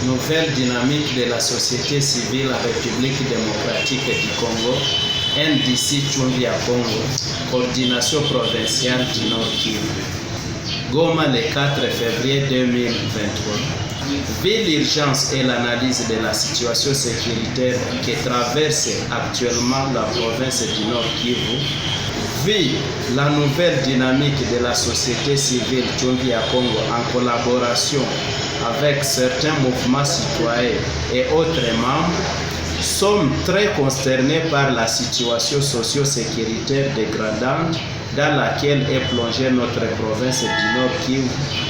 nouvelle dynamique de la société civile en République démocratique du Congo, NDC Tchumbi à Congo, coordination provinciale du Nord Kivu. Goma le 4 février 2023. Vu l'urgence et l'analyse de la situation sécuritaire que traverse actuellement la province du Nord Kivu, vu la nouvelle dynamique de la société civile Tchumbi à Congo en collaboration avec certains mouvements citoyens et autres membres, sommes très consternés par la situation socio-sécuritaire dégradante dans laquelle est plongée notre province du Nord Kivu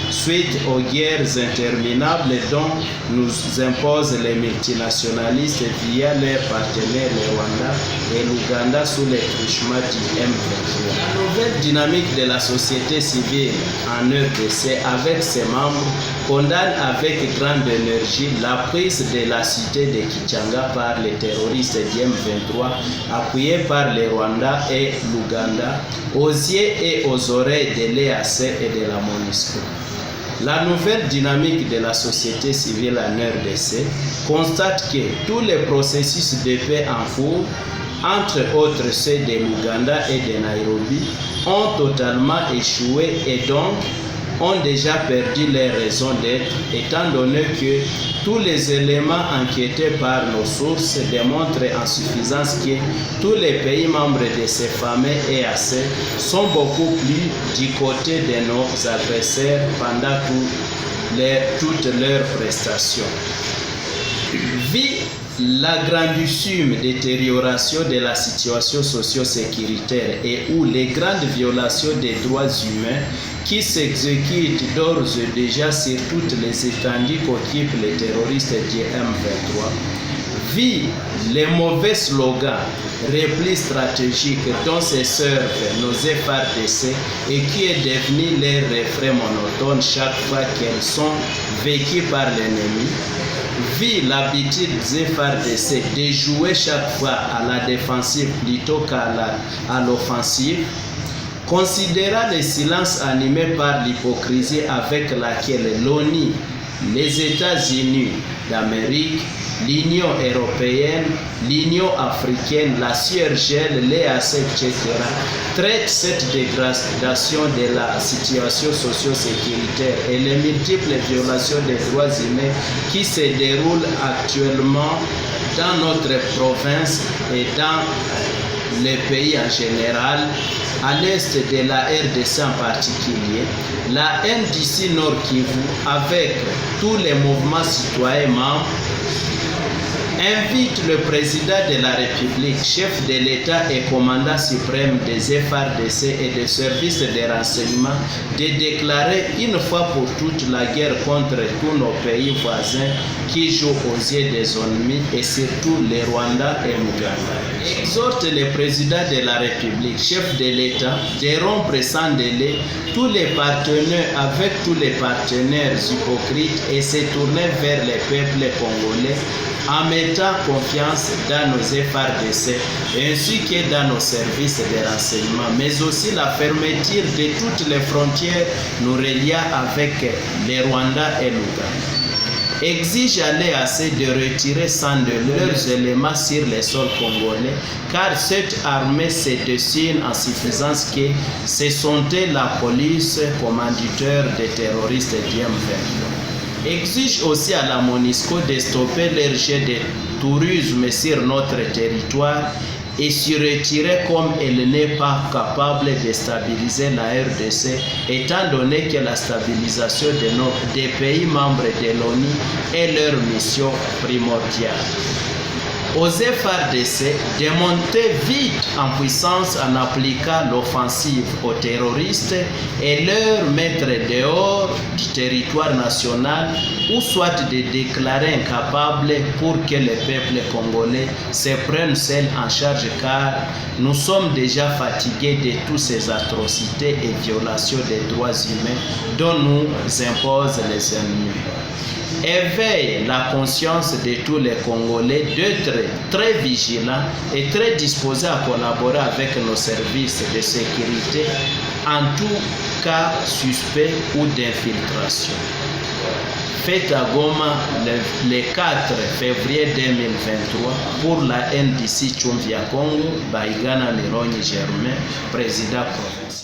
suite aux guerres interminables dont nous imposent les multinationalistes via leurs partenaires le Rwanda et l'Ouganda sous les truchements du M23. La nouvelle dynamique de la société civile en RDC avec ses membres condamne avec grande énergie la prise de la cité de Kichanga par les terroristes du M23 appuyés par le Rwanda et l'Ouganda aux yeux et aux oreilles de l'EAC et de la MONUSCO. La nouvelle dynamique de la société civile en RDC constate que tous les processus de paix en cours, entre autres ceux de l'Ouganda et de Nairobi, ont totalement échoué et donc ont déjà perdu leur raison d'être, étant donné que tous les éléments enquêtés par nos sources démontrent en suffisance que tous les pays membres de ces fameux EAC sont beaucoup plus du côté de nos agresseurs pendant toutes leurs prestations. Vu la grandissime détérioration de la situation socio-sécuritaire et où les grandes violations des droits humains qui s'exécutent d'ores et déjà sur toutes les étendues qu'occupent les terroristes du M23, vu les mauvais slogans repli stratégique dont se servent nos FARDC et qui est devenu leur refrain monotone chaque fois qu'elles sont vécues par l'ennemi, vu l'habitude des FARDC de jouer chaque fois à la défensive plutôt qu'à l'offensive, considérant le silence animé par l'hypocrisie avec laquelle l'ONU, les États-Unis d'Amérique, l'Union européenne, l'Union africaine, la CIRGL, l'EAC, etc., traitent cette dégradation de la situation socio-sécuritaire et les multiples violations des droits humains qui se déroulent actuellement dans notre province et dans le pays en général, à l'est de la RDC en particulier, la NDC Nord Kivu, avec tous les mouvements citoyens membres, invite le président de la République, chef de l'État et commandant suprême des FARDC et des services de renseignement de déclarer une fois pour toutes la guerre contre tous nos pays voisins qui jouent aux yeux des ennemis et surtout les Rwanda et l'Ouganda. Exhorte le président de la République, chef de l'État, de rompre sans délai tous les partenaires avec tous les partenaires hypocrites et se tourner vers les peuples congolais en mettant confiance dans nos FARDC ainsi que dans nos services de renseignement, mais aussi la fermeture de toutes les frontières nous reliant avec le Rwanda et l'Ouganda. Exige à l'EAC de retirer sans de leurs éléments sur les sols congolais, car cette armée se dessine en suffisance que ce sont la police commanditeur des terroristes du M23. Exige aussi à la MONUSCO de stopper leur jet de tourisme sur notre territoire et se retirer comme elle n'est pas capable de stabiliser la RDC, étant donné que la stabilisation des pays membres de l'ONU est leur mission primordiale. Aux FARDC de monter vite en puissance en appliquant l'offensive aux terroristes et leur mettre dehors du territoire national ou soit de déclarer incapables pour que le peuple congolais se prenne seul en charge, car nous sommes déjà fatigués de toutes ces atrocités et violations des droits humains dont nous imposent les ennemis. Éveille la conscience de tous les Congolais d'être très vigilants et très disposés à collaborer avec nos services de sécurité en tout cas suspect ou d'infiltration. faite à Goma le 4 février 2023 pour la NDC Chumvia Congo, Baigana Mironyi Germain, président provincial.